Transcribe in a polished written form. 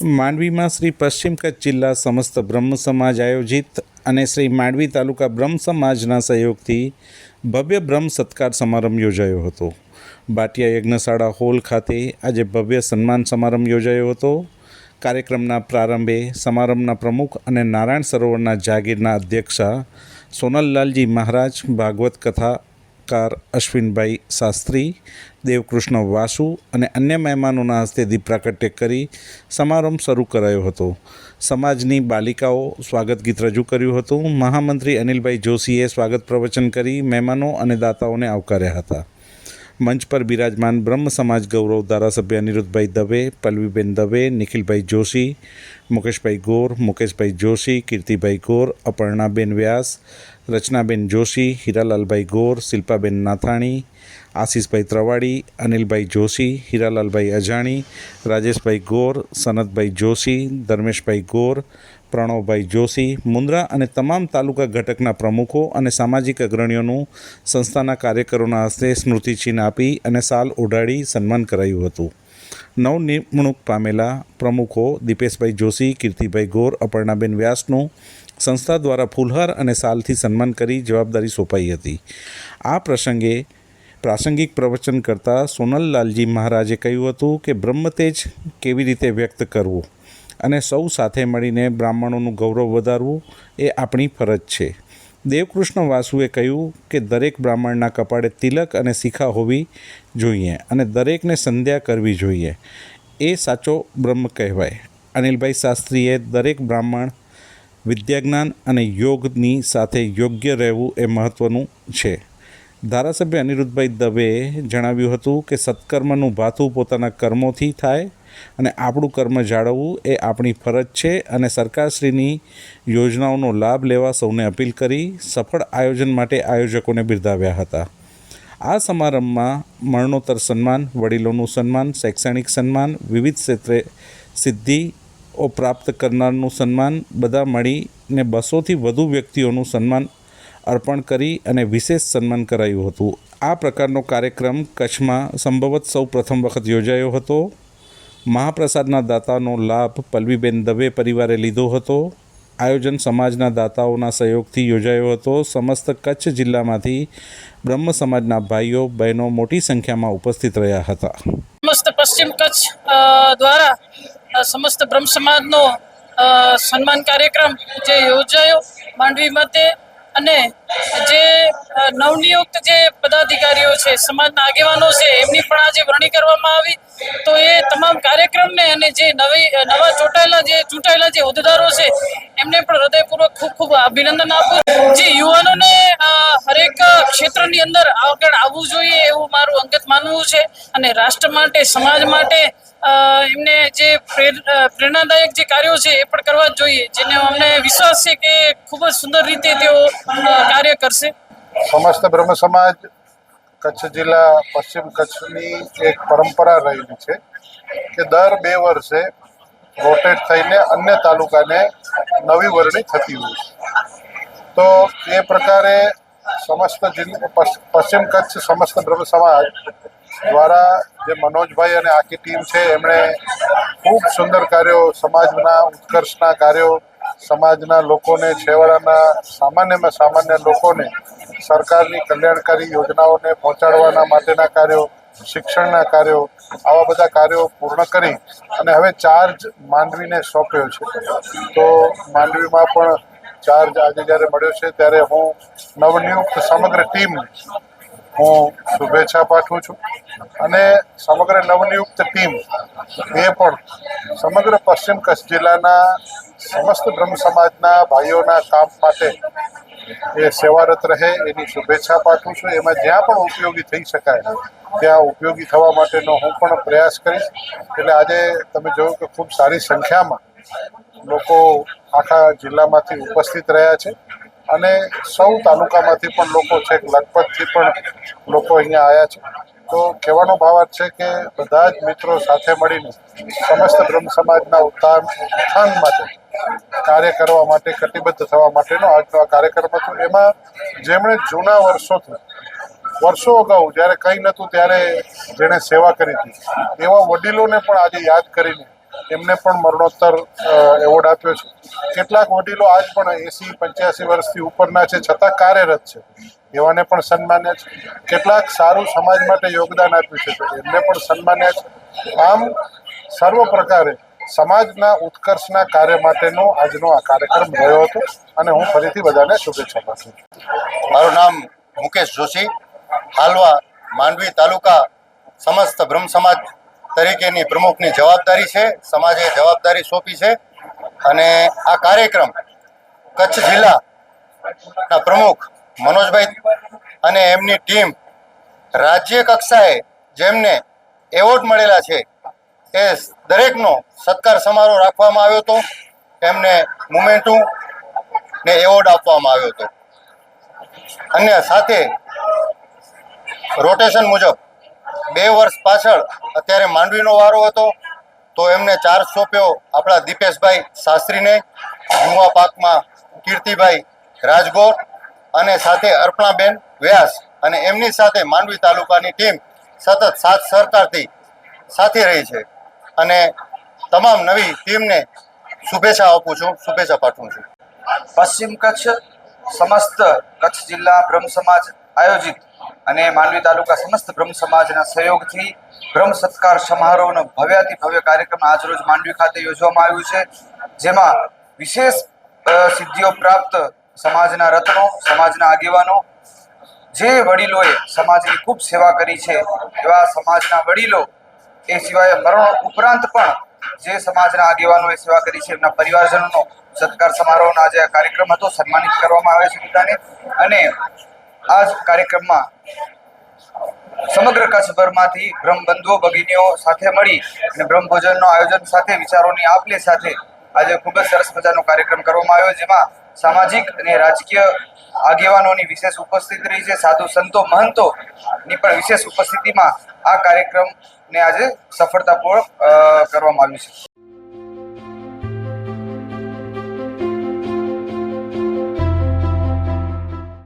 માંડવીમાં શ્રી પશ્ચિમ કચ્છ જિલ્લા સમસ્ત બ્રહ્મ સમાજ આયોજિત અને શ્રી માંડવી તાલુકા બ્રહ્મ સમાજના સહયોગથી ભવ્ય બ્રહ્મ સત્કાર સમારંભ યોજાયો હતો. બાટિયા યજ્ઞશાળા હોલ ખાતે આજે ભવ્ય સન્માન સમારંભ યોજાયો હતો. કાર્યક્રમના પ્રારંભે સમારંભના પ્રમુખ અને નારાયણ સરોવરના જાગીરના અધ્યક્ષા સોનલલાલજી મહારાજ, ભાગવત કથાકાર અશ્વિનભાઈ શાસ્ત્રી, દેવકૃષ્ણ વાસુ અને અન્ય મહેમાનોના હસ્તે દીપ પ્રાગટ્ય કરી સમારંભ શરૂ કરાયો હતો. સમાજની બાલિકાઓ સ્વાગત ગીત રજૂ કર્યું હતું. મહામંત્રી અનિલભાઈ જોશીએ સ્વાગત પ્રવચન કરી મહેમાનો અને દાતાઓને આવકાર્યા હતા. મંચ પર બિરાજમાન બ્રહ્મ સમાજ ગૌરવ ધારાસભ્ય અનિરુદ્ધભાઈ દવે, પલ્લવીબેન દવે, નિખિલભાઈ જોશી, મુકેશભાઈ ગોર, મુકેશભાઈ જોશી, કીર્તિભાઈ ગોર, અપર્ણાબેન વ્યાસ, રચનાબેન જોશી, હીરાલાલભાઈ ગોર, શિલ્પાબેન નાથાણી, આશીષભાઈ ત્રવાડી, અનિલભાઈ જોશી, હીરાલાલભાઈ અજાણી, રાજેશભાઈ ગોર, સનતભાઈ જોશી, ધર્મેશભાઈ ગોર, પ્રણવભાઈ જોશી, મુન્દ્રા અને તમામ તાલુકા ઘટકના પ્રમુખો અને સામાજિક અગ્રણીઓનું સંસ્થાના કાર્યકરોના હસ્તે સ્મૃતિચિહ્ન આપી અને શાલ ઓઢાડી સન્માન કરાયું હતું. નવનિમણૂક પામેલા પ્રમુખો દીપેશભાઈ જોશી, કીર્તિભાઈ ગોર, અપર્ણાબેન વ્યાસનું સંસ્થા દ્વારા ફૂલહાર અને શાલથી સન્માન કરી જવાબદારી સોંપાઈ હતી. આ પ્રસંગે પ્રાસંગિક પ્રવચન કરતાં સોનલલાલજી મહારાજે કહ્યું હતું કે બ્રહ્મતેજ કેવી રીતે વ્યક્ત કરવું અને સૌ સાથે મળીને બ્રાહ્મણોનું ગૌરવ વધારવું એ આપણી ફરજ છે. દેવકૃષ્ણ વાસુએ કહ્યું કે દરેક બ્રાહ્મણના કપાળે તિલક અને શિખા હોવી જોઈએ અને દરેકને સંધ્યા કરવી જોઈએ. એ સાચો બ્રહ્મ કહેવાય. અનિલભાઈ શાસ્ત્રીએ દરેક બ્રાહ્મણ વિદ્યાજ્ઞાન અને યોગની સાથે યોગ્ય રહેવું એ મહત્ત્વનું છે. ધારાસભ્ય અનિરુદ્ધભાઈ દવેએ જણાવ્યું હતું કે સત્કર્મનું ભાથું પોતાના કર્મોથી થાય અને આપણું કર્મ જાળવવું એ આપણી ફરજ છે અને સરકારશ્રીની યોજનાઓનો લાભ લેવા સૌને અપીલ કરી સફળ આયોજન માટે આયોજકોને બિરદાવ્યા હતા. આ સમારંભમાં મરણોત્તર સન્માન, વડીલોનું સન્માન, શૈક્ષણિક સન્માન, વિવિધ ક્ષેત્રે સિદ્ધિઓ પ્રાપ્ત કરનારનું સન્માન, બધા મળીને 200થી વધુ વ્યક્તિઓનું સન્માન અર્પણ કરી અને વિશેષ સન્માન કરાયું હતું. આ પ્રકારનો કાર્યક્રમ કચ્છમાં સંભવત સૌ પ્રથમ વખત યોજાયો હતો. મહાપ્રસાદના દાતાનો લાભ પલ્લવીબેન દવે પરિવારે લીધો હતો. આયોજન સમાજના દાતાઓના સહયોગથી યોજાયો હતો. સમસ્ત કચ્છ જિલ્લામાંથી બ્રહ્મ સમાજના ભાઈઓ બહેનો મોટી સંખ્યામાં ઉપસ્થિત રહ્યા હતા. સમસ્ત પશ્ચિમ કચ્છ દ્વારા સમસ્ત બ્રહ્મ સમાજનો સન્માન કાર્યક્રમ જે યોજાયો માંડવી મતે અને જે નવનિયુક્ત જે પદાધિકારીઓ છે, સમાજના આગેવાનો છે, એમની પણ આજે વરણી કરવામાં આવી. તો એ તમામ કાર્યક્રમને અને જે નવા ચૂંટાયેલા જે હોદ્દેદારો છે એમને પણ હૃદયપૂર્વક ખૂબ ખૂબ અભિનંદન આપું. જે યુવાનોને હરેક ક્ષેત્રની અંદર આગળ આવવું જોઈએ એવું મારું અંગત માનવું છે અને રાષ્ટ્ર માટે, સમાજ માટે એમને જે પ્રેરણાદાયક જે કાર્યો છે એ પણ કરવા જ જોઈએ, જેને અમને વિશ્વાસ છે કે ખૂબ જ સુંદર રીતે તેઓ કાર્ય કરશે. સમસ્ત બ્રહ્મ સમાજ કચ્છ જિલ્લા પશ્ચિમ કચ્છની એક પરંપરા રહેલી છે કે દર 2 વર્ષે રોટેટ થઈને અન્ય તાલુકાને નવી વરણી થતી હોય છે. તો એ પ્રકારે સમસ્ત પશ્ચિમ કચ્છ સમસ્ત બ્રહ્મ સમાજ દ્વારા જે મનોજભાઈ અને આખી ટીમ છે એમણે ખૂબ સુંદર કાર્યો, સમાજના ઉત્કર્ષના કાર્યો, સમાજના લોકોને, છેવાડાના સામાન્યમાં સામાન્ય લોકોને સરકારની કલ્યાણકારી યોજનાઓને પહોંચાડવાના માટેના કાર્યો, શિક્ષણના કાર્યો, આવા બધા કાર્યો પૂર્ણ કરી અને હવે ચાર્જ માંડવીને સોંપ્યો છે. તો માંડવીમાં પણ ચાર્જ આજે જ્યારે મળ્યો છે ત્યારે હું નવનિયુક્ત સમગ્ર ટીમને હું શુભેચ્છા પાઠવું છું અને સમગ્ર નવનિયુક્ત ટીમ એ પણ સમગ્ર પશ્ચિમ કચ્છ જિલ્લાના સમસ્ત બ્રહ્મ સમાજના ભાઈઓના કામ માટે એ સેવારત રહે એની શુભેચ્છા પાઠવું છું. એમાં જ્યાં પણ ઉપયોગી થઈ શકાય ત્યાં ઉપયોગી થવા માટેનો હું પણ પ્રયાસ કરીશ. એટલે આજે તમે જોયું કે ખૂબ સારી સંખ્યામાં લોકો આખા જિલ્લામાંથી ઉપસ્થિત રહ્યા છે અને સૌ તાલુકામાંથી પણ લોકો છે, લખપતથી પણ લોકો અહીંયા આવ્યા છે. તો કહેવાનો ભાવાર્થ છે કે બધા જ મિત્રો સાથે મળીને સમસ્ત બ્રહ્મ સમાજના ઉત્થાન માટે કાર્ય કરવા માટે કટિબદ્ધ થવા માટેનો આજનો આ કાર્યક્રમ હતો. એમાં જેમણે જૂના વર્ષો અગાઉ જ્યારે કંઈ નહોતું ત્યારે જેણે સેવા કરી હતી એવા વડીલોને પણ આજે યાદ કરીને એમને પણ મરણોત્તર એવોર્ડ આપ્યો છે. કેટલાક વડીલો આજ પણ 80-85 વર્ષથી ઉપરના છે છતાં કાર્યરત છે, એવાને પણ સન્માન્યા છે. કેટલાક સારું સમાજ માટે યોગદાન આપ્યું છે તો એમને પણ સન્માન્યા છે. આમ સર્વ પ્રકારે સમાજના ઉત્કર્ષના કાર્ય માટેનો આજનો આ કાર્યક્રમ રહ્યો હતો અને હું ફરીથી બધાને શુભેચ્છા પાઠવું છું. મારું નામ મુકેશ જોશી, હાલવા માંડવી તાલુકા સમસ્ત બ્રહ્મ સમાજ તરીકેની પ્રમુખની જવાબદારી છે. સમાજે જવાબદારી સોંપી છે અને આ કાર્યક્રમ કચ્છ જિલ્લાના પ્રમુખ મનોજભાઈ અને એમની ટીમ રાજ્ય કક્ષાએ જેમને એવોર્ડ મળેલા છે એ દરેકનો સત્કાર સમારોહ રાખવામાં આવ્યો હતો. એમને મોમેન્ટો ને એવોર્ડ આપવામાં આવ્યો હતો. અને સાથે રોટેશન મુજબ 2 વર્ષ પાછળ અત્યારે માંડવીનો વારો હતો તો એમને ચાર્જ સોંપ્યો આપણા દીપેશભાઈ શાસ્ત્રીને, યુવા પાકમાં કીર્તિભાઈ રાજગોર અને સાથે અર્પણાબેન વ્યાસ, અને એમની સાથે માંડવી તાલુકાની ટીમ સતત સાથ સહકારથી સાથે રહી છે અને તમામ નવી ટીમને શુભેચ્છા આપું છું, શુભેચ્છા પાઠવું છું. પશ્ચિમ કચ્છ સમસ્ત કચ્છ જિલ્લા બ્રહ્મ સમાજ આયોજિત અને માંડવી તાલુકા સમસ્ત બ્રહ્મ સમાજના સહયોગથી બ્રહ્મ સત્કાર સમારોહનો ભવ્યાતિ ભવ્ય કાર્યક્રમ આજરોજ માંડવી ખાતે યોજવામાં આવ્યું છે, જેમાં વિશેષ સિદ્ધિઓ પ્રાપ્ત સમાજના રત્નો, સમાજના આગેવાનો, જે વડીલોએ સમાજની ખૂબ સેવા કરી છે એવા સમાજના વડીલો, એ સિવાય મરણ ઉપરાંત પણ જે સમાજના આગેવાનોએ સેવા કરી છે એમના પરિવારજનોનો સત્કાર સમારોહનો આજે આ કાર્યક્રમ હતો. સન્માનિત કરવામાં આવે છે બધાને. અને આ જ કાર્યક્રમમાં સમગ્ર કચ્છભરમાંથી બ્રહ્મબંધુઓ ભગીનીઓ સાથે મળી અને બ્રહ્મભોજનનો આયોજન સાથે વિચારોની આપ લે સાથે આજે ખૂબ જ સરસ મજાનો કાર્યક્રમ કરવામાં આવ્યો, જેમાં સામાજિક અને રાજકીય આગેવાનોની વિશેષ ઉપસ્થિતિ રહી છે. સાધુ સંતો મહંતોની પણ વિશેષ ઉપસ્થિતિમાં આ કાર્યક્રમને આજે સફળતાપૂર્વક કરવામાં આવ્યું છે.